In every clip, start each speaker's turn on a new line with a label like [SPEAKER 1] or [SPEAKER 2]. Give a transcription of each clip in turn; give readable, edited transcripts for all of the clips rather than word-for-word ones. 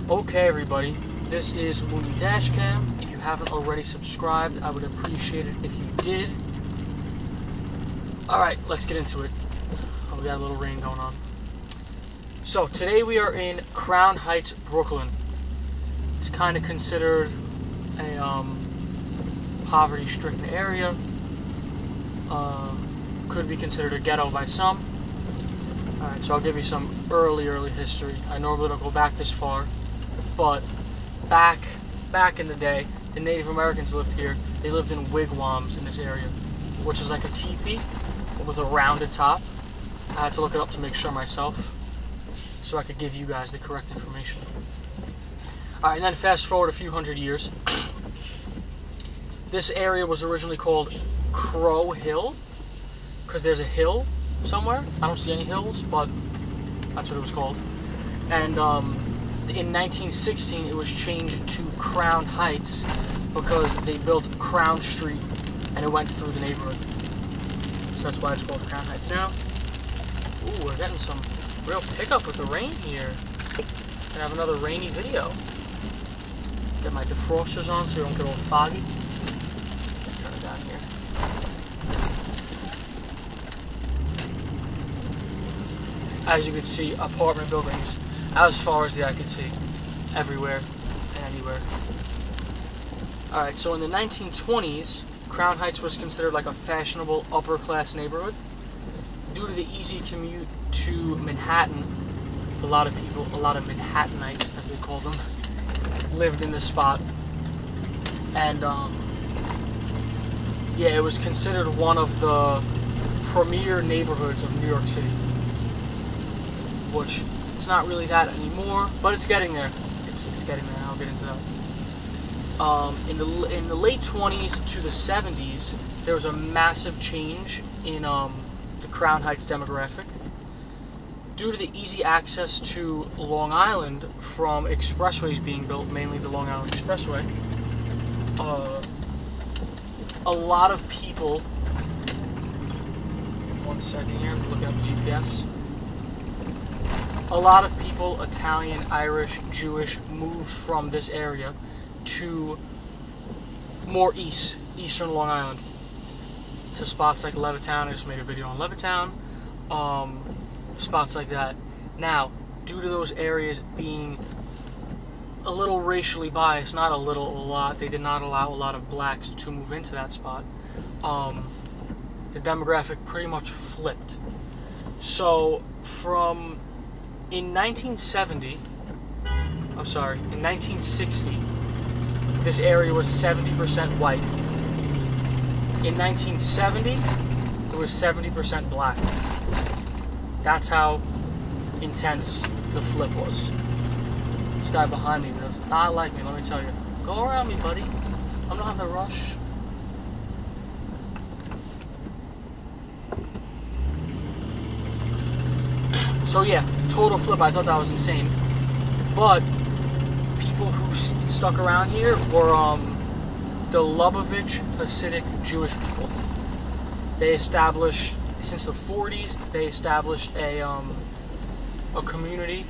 [SPEAKER 1] Okay, everybody, this is mooneydashcam. If you haven't already subscribed, I would appreciate it if you did. Alright, let's get into it. Oh, we got a little rain going on. So, today we are in Crown Heights, Brooklyn. It's kind of considered a poverty-stricken area. Could be considered a ghetto by some. Alright, so I'll give you some early history. I normally don't go back this far, but back in the day, the Native Americans lived here. They lived in wigwams in this area, which is like a teepee with a rounded top. I had to look it up to make sure myself, so I could give you guys the correct information. Alright, and then fast forward a few hundred years. This area was originally called Crow Hill, because there's a hill somewhere. I don't see any hills, but that's what it was called. And in 1916, it was changed to Crown Heights because they built Crown Street, and it went through the neighborhood. So that's why it's called Crown Heights now. Ooh, we're getting some real pickup with the rain here. Gonna have another rainy video. Get my defrosters on so you don't get all foggy. Turn it down here. As you can see, apartment buildings as far as the eye could see, everywhere and anywhere. Alright, so in the 1920s, Crown Heights was considered like a fashionable upper class neighborhood. Due to the easy commute to Manhattan, a lot of Manhattanites, as they called them, lived in this spot. And yeah, it was considered one of the premier neighborhoods of New York City, which it's not really that anymore, but it's getting there. It's getting there. I'll get into that. In the late 20s to the 70s, there was a massive change in the Crown Heights demographic. Due to the easy access to Long Island from expressways being built, mainly the Long Island Expressway, a lot of people. One second here, I'm looking at the GPS. A lot of people, Italian, Irish, Jewish, moved from this area to more eastern Long Island, to spots like Levittown. I just made a video on Levittown. Spots like that. Now, due to those areas being a little racially biased, not a little, a lot, they did not allow a lot of blacks to move into that spot. The demographic pretty much flipped. So, in 1960, this area was 70% white. In 1970, it was 70% black. That's how intense the flip was. This guy behind me does not like me, let me tell you. Go around me, buddy. I'm not in a rush. So yeah, total flip. I thought that was insane. But people who stuck around here were the Lubavitch Hasidic Jewish people. They established, since the 40s, they established a community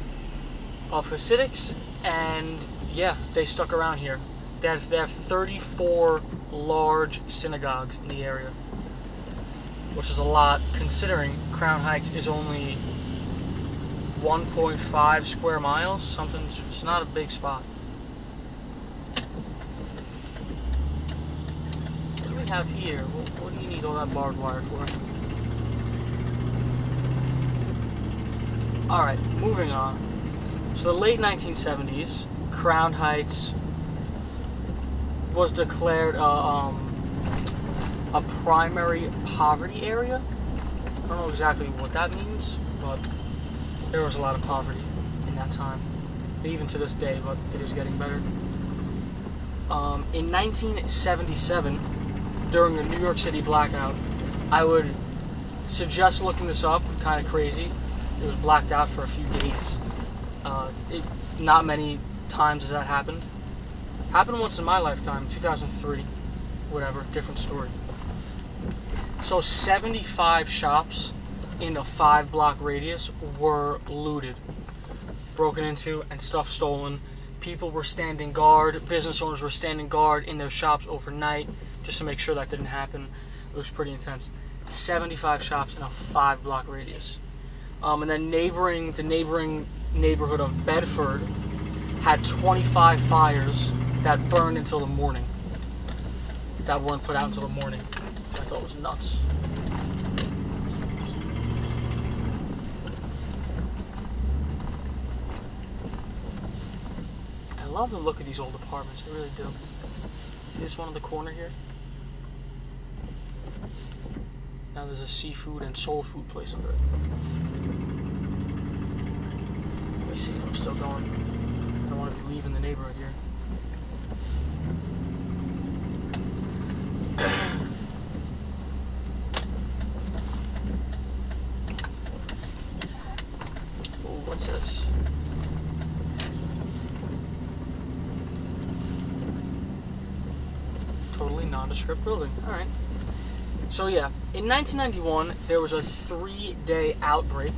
[SPEAKER 1] of Hasidics, and yeah, they stuck around here. They have 34 large synagogues in the area, which is a lot considering Crown Heights is only 1.5 square miles, something. It's not a big spot. What do we have here? What do you need all that barbed wire for? Alright, moving on. So the late 1970s, Crown Heights was declared a primary poverty area. I don't know exactly what that means, but there was a lot of poverty in that time, even to this day, but it is getting better. In 1977, during the New York City blackout, I would suggest looking this up. Kind of crazy. It was blacked out for a few days. Not many times has that happened. Happened once in my lifetime, 2003. Whatever, different story. So 75 shops in a 5-block radius were looted, broken into, and stuff stolen. People were standing guard, business owners were standing guard in their shops overnight just to make sure that didn't happen. It was pretty intense. 75 shops in a 5-block radius. And then the neighboring neighborhood of Bedford had 25 fires that burned until the morning. That weren't put out until the morning, which I thought was nuts. I love the look of these old apartments, I really do. See this one in the corner here? Now there's a seafood and soul food place under it. Let me see if I'm still going. I don't want to be leaving the neighborhood here. Oh, what's this? Totally nondescript building. Alright. So yeah, in 1991, there was a 3-day outbreak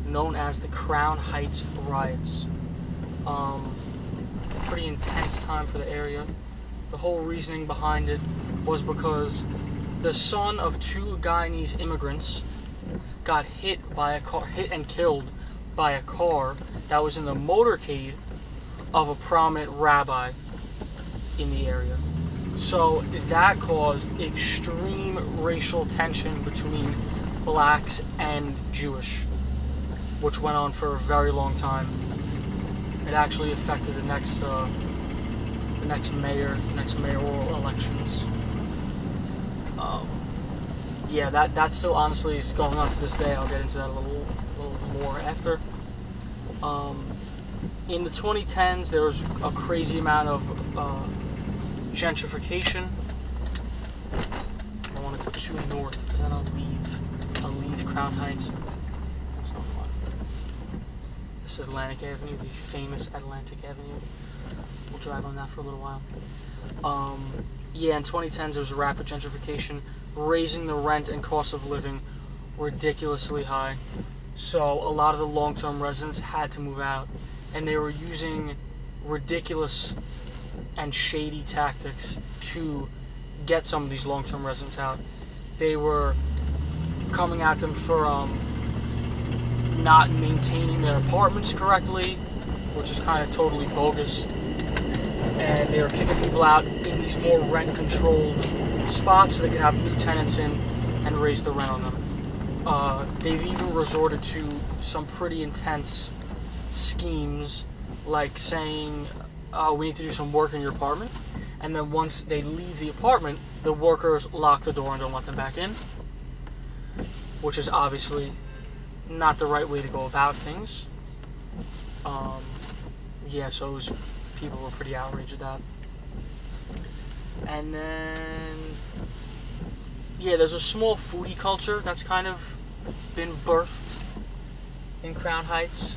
[SPEAKER 1] known as the Crown Heights Riots. Pretty intense time for the area. The whole reasoning behind it was because the son of 2 Guyanese immigrants got hit and killed by a car that was in the motorcade of a prominent rabbi in the area. So that caused extreme racial tension between blacks and Jewish, which went on for a very long time. It actually affected the next mayoral elections. Yeah, that still honestly is going on to this day. I'll get into that a little more after. In the 2010s, there was a crazy amount of gentrification. I don't want to go too north because then I'll leave Crown Heights. That's no fun. This is Atlantic Avenue, the famous Atlantic Avenue. We'll drive on that for a little while. Yeah, in 2010s there was a rapid gentrification, raising the rent and cost of living ridiculously high. So a lot of the long-term residents had to move out, and they were using ridiculous and shady tactics to get some of these long-term residents out. They were coming at them for not maintaining their apartments correctly, which is kind of totally bogus. And they were kicking people out in these more rent-controlled spots so they could have new tenants in and raise the rent on them. They've even resorted to some pretty intense schemes, like saying, we need to do some work in your apartment, and then once they leave the apartment, the workers lock the door and don't let them back in, which is obviously not the right way to go about things. Yeah, so people were pretty outraged at that. And then, yeah, there's a small foodie culture that's kind of been birthed in Crown Heights,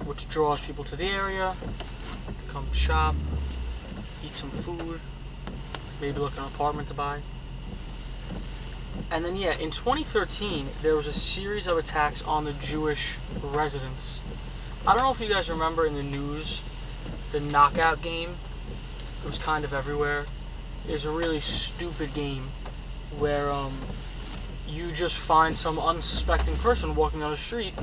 [SPEAKER 1] which draws people to the area to come shop, eat some food, maybe look at an apartment to buy. And then, yeah, in 2013, there was a series of attacks on the Jewish residents. I don't know if you guys remember in the news, the knockout game. It was kind of everywhere. It was a really stupid game where you just find some unsuspecting person walking down the street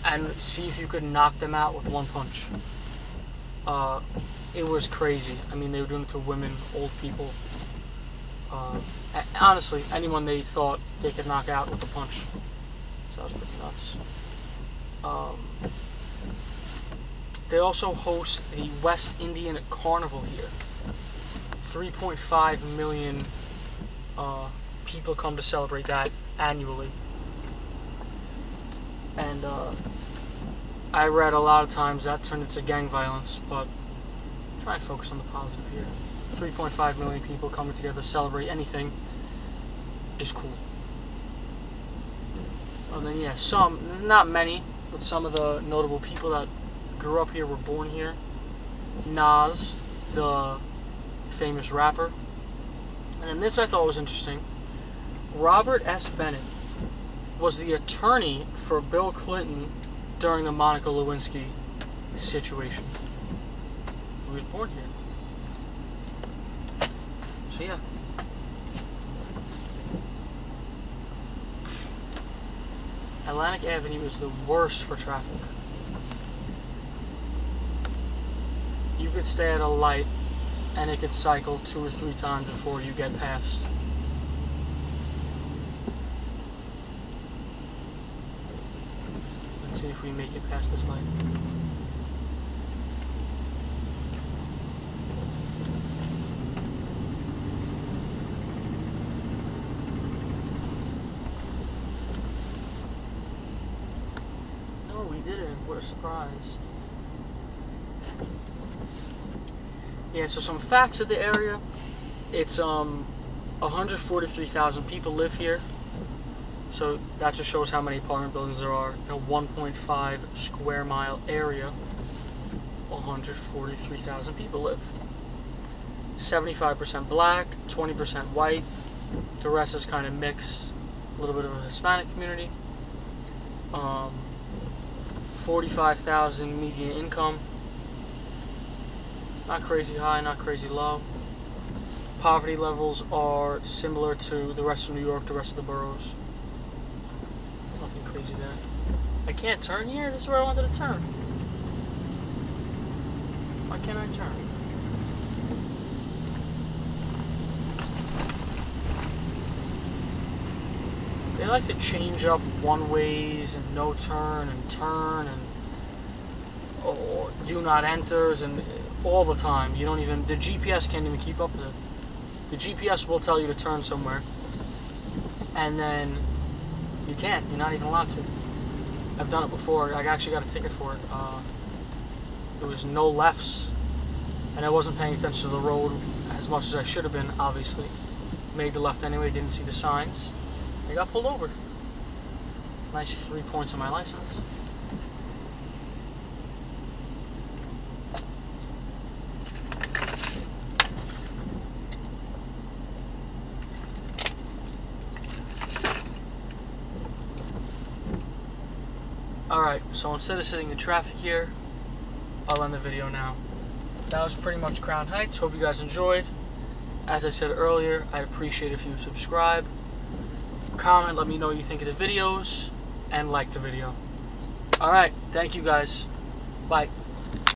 [SPEAKER 1] and see if you could knock them out with one punch. It was crazy. I mean, they were doing it to women, old people. Honestly, anyone they thought they could knock out with a punch. So that was pretty nuts. They also host the West Indian Carnival here. 3.5 million people come to celebrate that annually. And I read a lot of times that turned into gang violence, but try and focus on the positive here. 3.5 million people coming together to celebrate anything is cool. And then, yeah, not many, but some of the notable people that grew up here were born here. Nas, the famous rapper. And then this I thought was interesting. Robert S. Bennett was the attorney for Bill Clinton during the Monica Lewinsky situation. He was born here. So yeah. Atlantic Avenue is the worst for traffic. You could stay at a light and it could cycle 2 or 3 times before you get past. Let's see if we make it past this light. Oh, we did it. What a surprise. Yeah, so some facts of the area. It's 143,000 people live here. So that just shows how many apartment buildings there are in a 1.5 square mile area. 143,000 people live. 75% black, 20% white. The rest is kind of mixed. A little bit of a Hispanic community. 45,000 median income. Not crazy high, not crazy low. Poverty levels are similar to the rest of New York, the rest of the boroughs. Nothing crazy there. I can't turn here? This is where I wanted to turn. Why can't I turn? They like to change up one-ways and no turn and or do not enters and all the time. You don't even, the GPS can't even keep up with it. The GPS will tell you to turn somewhere and then you can't. You're not even allowed to. I've done it before. I actually got a ticket for it. There was no lefts and I wasn't paying attention to the road as much as I should have been, obviously. Made the left anyway, didn't see the signs. I got pulled over. Nice 3 points on my license. Alright, so instead of sitting in traffic here, I'll end the video now. That was pretty much Crown Heights. Hope you guys enjoyed. As I said earlier, I'd appreciate if you subscribe, comment, let me know what you think of the videos, and like the video. Alright, thank you guys. Bye.